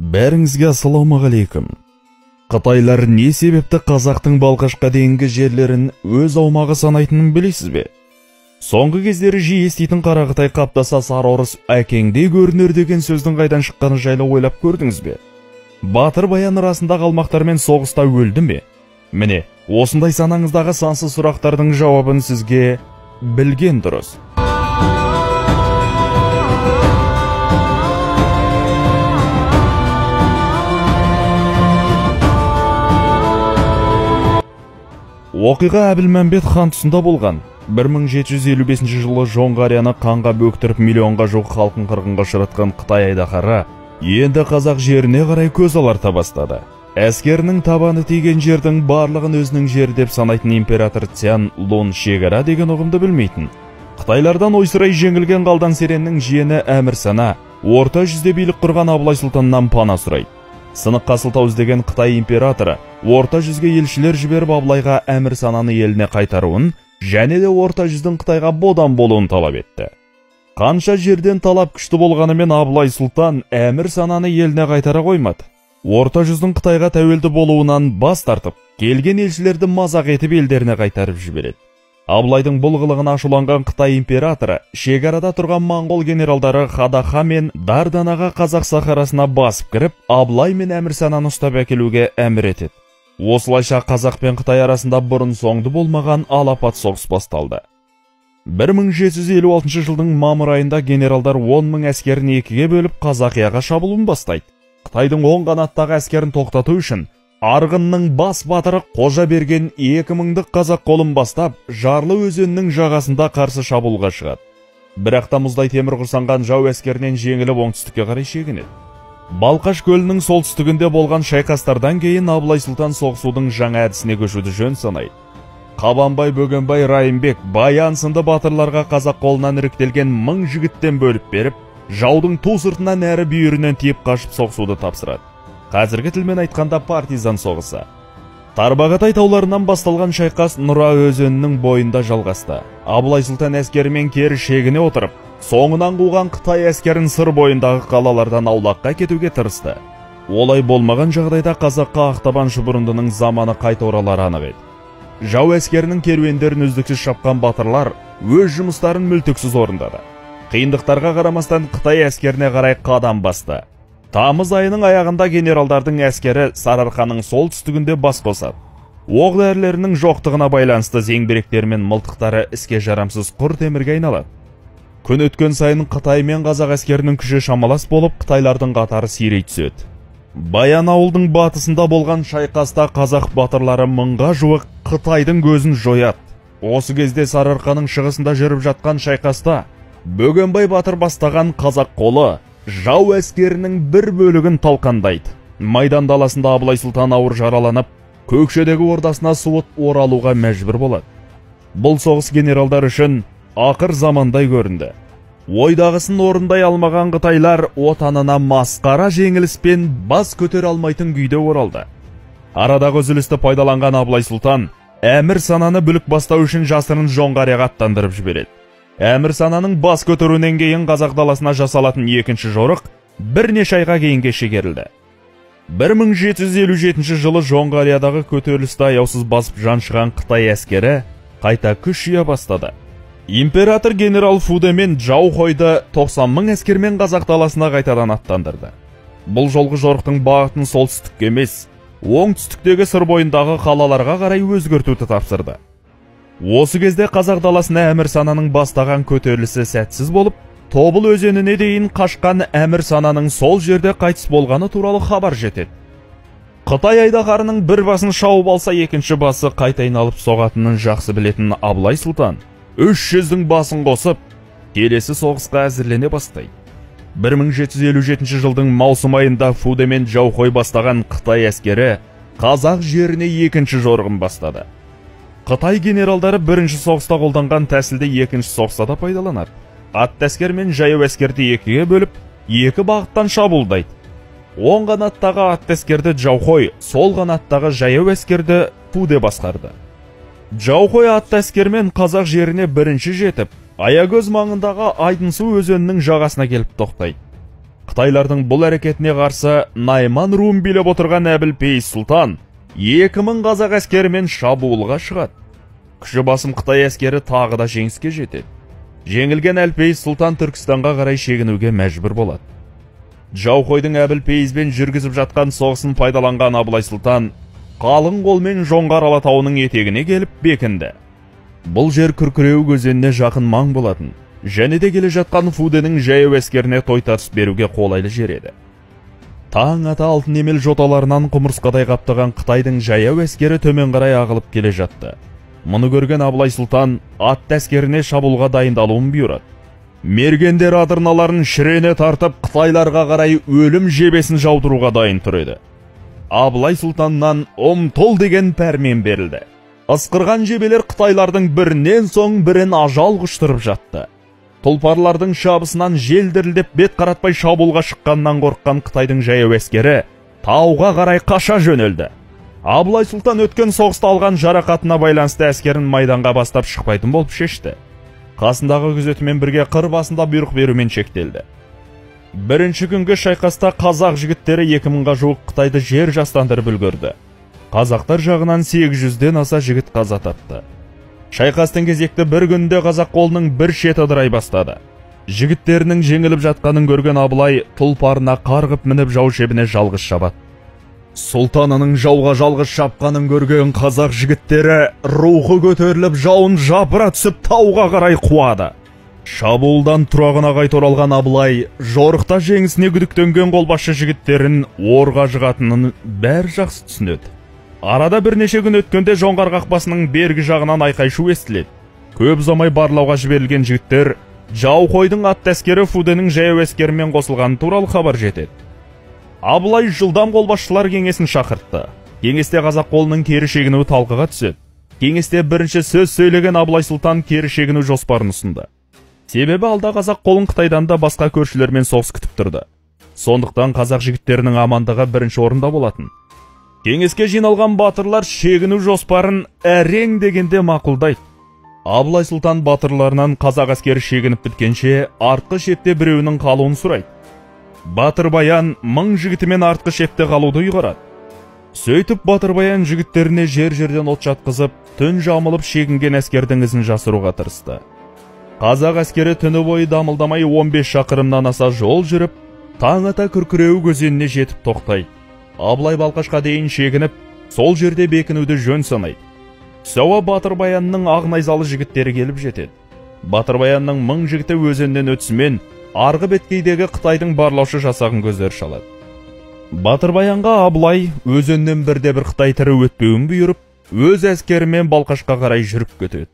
Бәріңізге ассалаумағалейкум. Қытайлар не себепті қазақтың Балқашқа дейінгі жерлерін өз аумағы санайтынын білесіз бе? Соңғы кездері жиі еститін Қарақытай қаптаса сарыорыс әкеңдей көрінер деген сөздің қайдан шыққаны жайлы ойлап көрдіңіз бе? Батыр баян арасында қалмақтармен соғыста өлді ме? Міне, осындай санаңыздағы сансыз сұрақтардың жауабын сізге білген дұрыс. Оқиға Әбілмәмбет хан тұсында болған. 1755 жылы Жоңғарияны қанға бөктіріп миллионға жоқ халқын қырғынға ұшыратқан Қытай айдаһары енді қазақ жеріне қарай көз аларта бастады. Әскерінің табаны тиген жердің барлығын өзінің жері деп санайтын император Цян Лун шекара деген ұғымды білмейтін. Қытайлардан ойсырай жеңілген қалдан сереннің жиені Әмір Сана орта жүзде билік құрған Абылай сұлтаннан пана сұрайды. Сыныққа сылтау іздеген Қытай императоры орта жүзге елшілер жіберіп Абылайға Әмір Сананы еліне қайтаруын және де орта жүздің Қытайға бодан болуын талап етті. Қанша жерден талап күшті болғанымен Абылай сұлтан Әмір Сананы еліне қайтара қоймады. Орта жүздің Қытайға тәуелді болуынан бас тартып, келген елшілерді мазақ етіп елдеріне қайтарып жібереді. Абылайдың бұл қылығына ашуланған Қытай императоры шекарада тұрған моңғол генералдары Хадаха мен Дарданаға қазақ сахарасына басып кіріп, Абылай мен Әмір Сананы ұстап әкелуге әмір етеді. Осылайша қазақ пен Қытай арасында бұрын соңды болмаған алапат соғыс басталды. 1756 жылдың мамыр айында генералдар 10 мың әскерін екіге бөліп Қазақияға шабуылын бастайды. Қытайдың оң қанаттағы әскерін тоқтату үшін Арғынның бас батыры Қожа берген 2000-дік қазақ қолын бастап, Жарлы өзенінің жағасында қарсы шабуылға шығады. Бірақ та мұздай темір құрсанған жау әскерінен жеңіліп оңтүстікке қарай шегінеді. Балқаш көлінің солтүстігінде болған шайқастардан кейін Абылай сұлтан соғысудың жаңа әдісіне көшуді жөн санайды. Қабанбай, Бөгенбай, Райымбек, Баян сынды батырларға қазақ қолынан іріктелген 1000 жігіттен бөліп беріп, жаудың ту сыртынан әрі бүйірінен тиіп қашып соғысуды тапсырады. Қазіргі тілмен айтқанда партизан соғысы. Тарбағатай тауларынан басталған шайқас Нұра өзенінің бойында жалғасты. Абылай сұлтан әскерімен кері шегіне отырып, соңынан қуған Қытай әскерін сыр бойындағы қалалардан аулаққа кетуге тырысты. Олай болмаған жағдайда қазаққа Ақтабан шұбырындының заманы қайта оралары анық еді. Жау әскерінің керуендерін үздіксіз шапқан батырлар өз жұмыстарын мүлтіксіз орындады. Қиындықтарға қарамастан Қытай әскеріне қарай қадам басты. Тамыз айының аяғында генералдардың әскері Сарыарқаның солтүстігінде бас қосады. Оқ-дәрілерінің жоқтығына байланысты зеңбіректер мен мылтықтары іске жарамсыз құр темірге айналады. Күн өткен сайын Қытай мен қазақ әскерінің күші шамалас болып, Қытайлардың қатары сирей түседі. Баянауылдың батысында болған шайқаста қазақ батырлары 1000-ға жуық Қытайдың көзін жояды. Осы кезде Сарыарқаның шығысында жүріп жатқан шайқаста Бөгенбай батыр бастаған қазақ қолы жау әскерінің бір бөлігін талқандайды. Майдан даласында Абылай сұлтан ауыр жараланып, Көкшедегі ордасына суыт оралуға мәжбүр болады. Бұл соғыс генералдар үшін ақыр замандай көрінді. Ойдағысын орындай алмаған қытайлар отанына масқара жеңіліспен бас көтер алмайтын күйде оралды. Арадағы үзілісті пайдаланған Абылай сұлтан Әмір Сананы бүлік бастау үшін жасырын Жоңғарияға аттандырып жібереді. Әмір Сананың бас көтеруінен кейін қазақ даласына жасалатын екінші жорық бірнеше айға кейінге шегерілді. 1757 жылы Жоңғариядағы көтерілісті аяусыз басып жаншыған Қытай әскері қайта күш жия бастады. Император генерал Фудемен жау қойды 90 мың әскермен қазақ даласына қайтадан аттандырды. Бұл жолғы жорықтың бағытын солтүстікке емес, оңтүстіктегі сыр бойындағы қалаларға қарай өзгертуді тапсырды. Осы кезде қазақ даласына Әмір Сананың бастаған көтерілісі сәтсіз болып, Тобыл өзеніне дейін қашқан Әмір Сананың сол жерде қайтыс болғаны туралы хабар жетеді. Қытай айдаһарының бір басын шауып алса, екінші басы қайта айналып соғатынын жақсы білетін Абылай сұлтан 300-дің басын қосып, келесі соғысқа әзірлене бастайды. 1757 жылдың маусым айында Фудемен жау бастаған Қытай әскері қазақ жеріне екінші жорығын бастады. Қытай генералдары бірінші соғыста қолданған тәсілді екінші соғыста да пайдаланады. Атты әскер мен жаяу әскерді екіге бөліп, екі бағыттан шабуылдайды. Оң қанаттағы атты әскерді Жаухой, сол қанаттағы жаяу әскерді Фуде басқарды. Жаухой атты әскермен қазақ жеріне бірінші жетіп, Аягөз маңындағы Айдынсу өзенінің жағасына келіп тоқтайды. Қытайлардың бұл әрекетіне қарсы Найман руын билеп отырған Әбілпейіз сұлтан 2000 қазақ әскерімен шабуылға шығады. Күші басым Қытай әскері тағы да жеңіске жетеді. Жеңілген Әлпейіз сұлтан Түркістанға қарай шегінуге мәжбүр болады. Жаухойдың Әбілпейізбен жүргізіп жатқан соғысын пайдаланған Абылай сұлтан қалың қолмен Жоңғар алатауының етегіне келіп бекінді. Бұл жер Күркіреуік өзеніне жақын маң болатын, және де келе жатқан Фуденің жаяу әскеріне тойтарыс беруге қолайлы жер еді. Таң ата алтын емел жоталарынан құмырсқадай қаптаған Қытайдың жаяу әскері төмен қарай ағылып келе жатты. Мұны көрген Абылай сұлтан атты әскеріне шабуылға дайындалуын бұйырады. Мергендер адырналарын шірене тартып, Қытайларға қарай өлім жебесін жаудыруға дайын тұр еді. Абылай сұлтаннан ұмтыл деген пәрмен берілді. Ысқырған жебелер Қытайлардың бірінен соң бірін ажал құштырып жатты. Тұлпарлардың шабысынан желдірілдеп бет қаратпай шабуылға шыққаннан қорыққан Қытайдың жаяу әскері тауға қарай қаша жөнелді. Абылай сұлтан өткен соғыста алған жарақатына байланысты әскерін майданға бастап шықпайтын болып шешті. Қасындағы күзетімен бірге қыр басында бұйрық берумен шектелді. Бірінші күнгі шайқаста қазақ жігіттері 2000-ға жуық Қытайды жер жастандырып үлгерді. Қазақтар жағынан 800-ден аса жігіт қаза тапты. Шайқастың кезекті бір күнде қазақ қолының бір шеті ыдырай бастады. Жігіттерінің жеңіліп жатқанын көрген Абылай тұлпарына қарғып мініп жау шебіне жалғыз шабады. Сұлтанының жауға жалғыз шапқанын көрген қазақ жігіттері рухы көтеріліп жауын жапыра түсіп тауға қарай қуады. Шабуылдан тұрағына қайта оралған Абылай жорықта жеңісіне күдіктенген қолбасшы жігіттерін орға жығатынын бәрі жақсы түсінеді. Арада бірнеше күн өткенде Жоңғар қақпасының бергі жағынан айқай-шу естіледі. Көп ұзамай барлауға жіберілген жігіттер Жаухойдың атты әскері Фуденің жаяу әскерімен қосылғаны туралы хабар жетеді. Абылай жылдам қолбасшылар кеңесін шақыртты. Кеңесте қазақ қолының кері шегінуі талқыға түседі. Кеңесте бірінші сөз сөйлеген Абылай сұлтан кері шегіну жоспарын ұсынды. Себебі алда қазақ қолын Қытайдан да басқа көршілермен соғыс күтіп тұрды. Сондықтан қазақ жігіттерінің амандығы бірінші орында болатын. Кеңеске жиналған батырлар шегіну жоспарын әрең дегенде мақұлдайды. Абылай сұлтан батырларынан қазақ әскері шегініп біткенше артқы шепте біреуінің қалуын сұрайды. Батыр Баян 1000 жігітімен артқы шепте қалуды ұйғарады. Сөйтіп Батыр Баян жігіттеріне жер-жерден от жатқызып, түн жамылып шегінген әскердің ізін жасыруға тырысты. Қазақ әскері түні бойы дамылдамай 15 шақырымнан аса жол жүріп, таң ата Күркіреуік өзеніне жетіп тоқтайды. Абылай Балқашқа дейін шегініп, сол жерде бекінуді жөн санайды. Сауа Батыр Баянның ақ найзалы жігіттері келіп жетеді. Батыр Баянның 1000 жігіті өзеннен өтісімен арғы беткейдегі Қытайдың барлаушы жасағын көздері шалады. Батыр Баянға Абылай өзеннен бірде-бір Қытай тірі өтпеуін бұйырып, өз әскерімен Балқашқа қарай жүріп кетеді.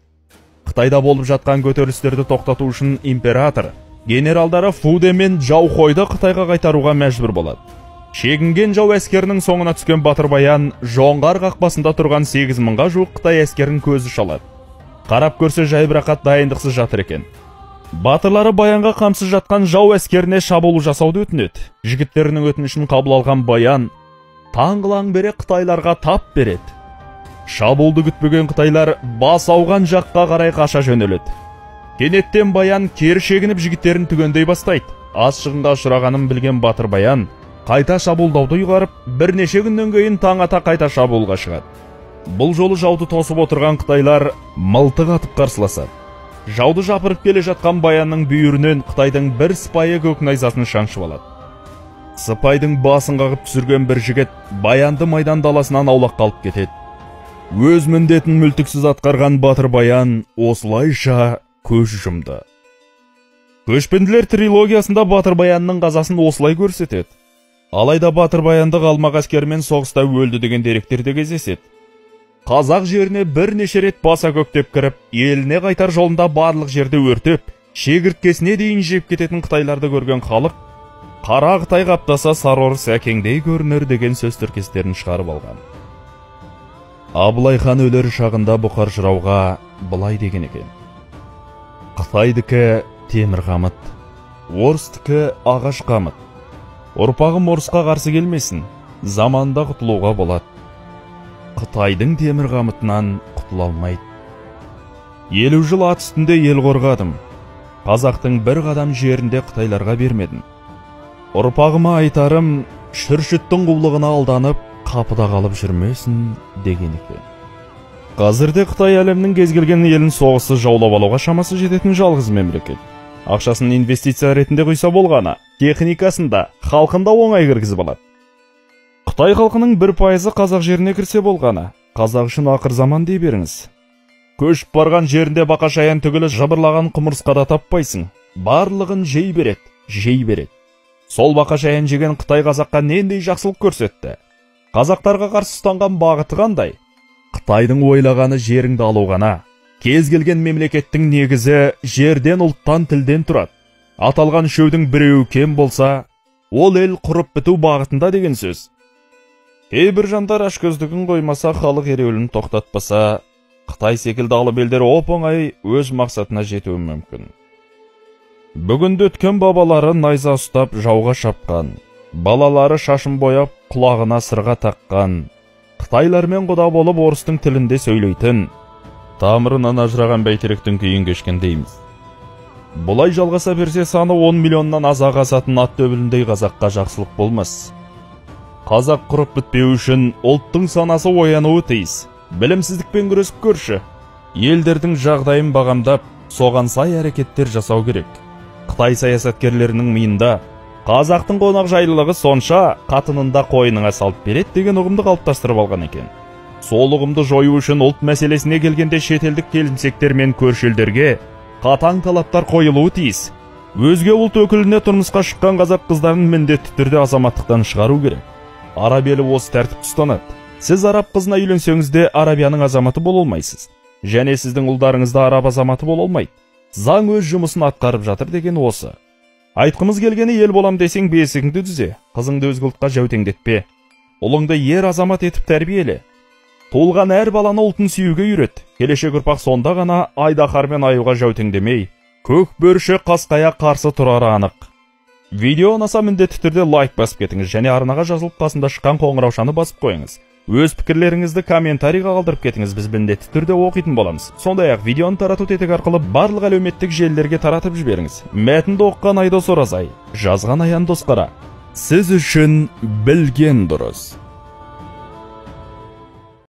Қытайда болып жатқан көтерілістерді тоқтату үшін император генералдары Фуде мен Жаухойды Қытайға қайтаруға мәжбүр болады. Шегінген жау әскерінің соңына түскен Батыр Баян Жоңғар қақпасында тұрған 8000-ға жуық Қытай әскерін көзі шалады. Қарап көрсе жайбырақат дайындықсыз жатыр екен. Батырлары Баянға қамсыз жатқан жау әскеріне шабуыл жасауды өтінеді. Жігіттерінің өтінішін қабыл алған Баян таңғылаң бере Қытайларға тап береді. Шабуылды күтпеген Қытайлар бас ауған жаққа қарай қаша жөнеледі. Кенеттен Баян кері шегініп жігіттерін түгендей бастайды. Аз шығынға ұшырағанын білген Батыр Баян қайта шабуылдауды ұйғарып, бірнеше күннен кейін таң ата қайта шабуылға шығады. Бұл жолы жауды тосып отырған Қытайлар мылтық атып қарсыласады. Жауды жапырып келе жатқан Баянның бүйірінен Қытайдың бір сыпайы көк найзасын шаншып алады. Сыпайдың басын қағып түсірген бір жігіт Баянды майдан даласынан аулақ қалып кетеді. Өз міндетін мүлтіксіз атқарған Батыр Баян осылайша көз жұмды. Көшпенділер трилогиясында Батыр Баянның қазасын осылай көрсетеді. Алайда Батыр Баянды қалмақ әскермен соғыста өлді деген деректерде кездеседі. Қазақ жеріне бірнеше рет баса көктеп кіріп, еліне қайтар жолында барлық жерде өртеп, шегірткесіне дейін жеп кететін Қытайларды көрген халық, қара Қытай қаптаса сары орыс әкеңдей көрінер деген сөз тіркестерін шығарып алған. Абылай хан өлер шағында Бұқар жырауға былай деген екен: Қытайдікі темір қамыт, орыстікі ағаш қамыт. Ұрпағым орысқа қарсы келмесін, заманда құтылуға болады. Қытайдың темір қамытынан құтыла алмайды. 50 жыл ат үстінде ел қорғадым. Қазақтың бір қадам жерінде Қытайларға бермедім. Ұрпағыма айтарым, шүршіттің құлығына алданып, қапыда қалып жүрмесін деген екен. Қазірде Қытай әлемнің кез келген елін соғысы жаулап алуға шамасы жететін жалғыз мемлекет. Ақшасын инвестиция ретінде құйса болғаны, техникасында, халқында оңай кіргізіп алады. Қытай халқының 1% қазақ жеріне кірсе болғаны, қазақ үшін ақыр заман дей беріңіз. Көшіп барған жерінде бақашаян түгілі жабырлаған құмырсқада таппайсың. Барлығын жей береді. Сол бақашаян жеген Қытай қазаққа нендей жақсылық көрсетті? Қазақтарға қарсы ұстанған бағыты қандай? Қытайдың ойлағаны жеріңді алу ғана. Кез келген мемлекеттің негізі жерден, ұлттан, тілден тұрады. Аталған үшеудің біреуі кем болса, ол ел құрып біту бағытында деген сөз. Кейбір жандар ашкөздігін қоймаса, халық ереуілін тоқтатпаса, Қытай секілді алып елдер оп-оңай өз мақсатына жетуі мүмкін. Бүгінде өткен бабалары найза ұстап жауға шапқан, балалары шашын бояп құлағына сырға таққан, Қытайлармен құда болып орыстың тілінде сөйлейтін, тамырынан ажыраған бәйтеректің күйін кешкен дейміз. Бұлай жалғаса берсе саны 10 миллионнан азақ асатын ат төбеліндей қазаққа жақсылық болмас. Қазақ құрып бітпеу үшін ұлттың санасы оянуы тиіс. Білімсіздікпен күресіп көрші. Елдердің жағдайын бағамдап, соған сай әрекеттер жасау керек. Қытай саясаткерлерінің миында қазақтың қонақ жайлылығы сонша қатынында қойныңа салып береді деген ұғымды қалыптастырып алған екен. Сол ұғымды жою үшін ұлт мәселесіне келгенде шетелдік келімсектер мен көрші-елдерге қатаң талаптар қойылуы тиіс. Өзге ұлт өкіліне тұрмысқа шыққан қазақ қыздарын міндетті түрде азаматтықтан шығару керек. Араб елі осы тәртіп ұстанады. Сіз араб қызына үйленсеңіз де Арабияның азаматы бола алмайсыз. Және сіздің ұлдарыңыз да араб азаматы бола алмайды. Заң өз жұмысын атқарып жатыр деген осы. Айтқымыз келгені ел болам десең бесігіңді түзе, қызыңды өзге ұлтқа жәутеңдетпе. Ұлыңды ер азамат етіп тәрбиеле. Туылған әр баланы ұлтын сүюге үйрет. Келешек ұрпақ сонда ғана айдаһар мен аюға жәутеңдемей, көк бөрші қасқая қарсы тұрары анық. Видео ұнаса міндетті түрде лайк басып кетіңіз және арнаға жазылып қасында шыққан қоңыраушаны басып қойыңыз. Өз пікірлеріңізді комментарийға қалдырып кетіңіз, біз міндетті түрде оқитын боламыз. Сондай-ақ видеоны тарату тетігі арқылы барлық әлеуметтік желілерге таратып жіберіңіз. Мәтінді оқыған Айдос Оразай, жазған Аян Досқара. Сіз үшін білген дұрыс.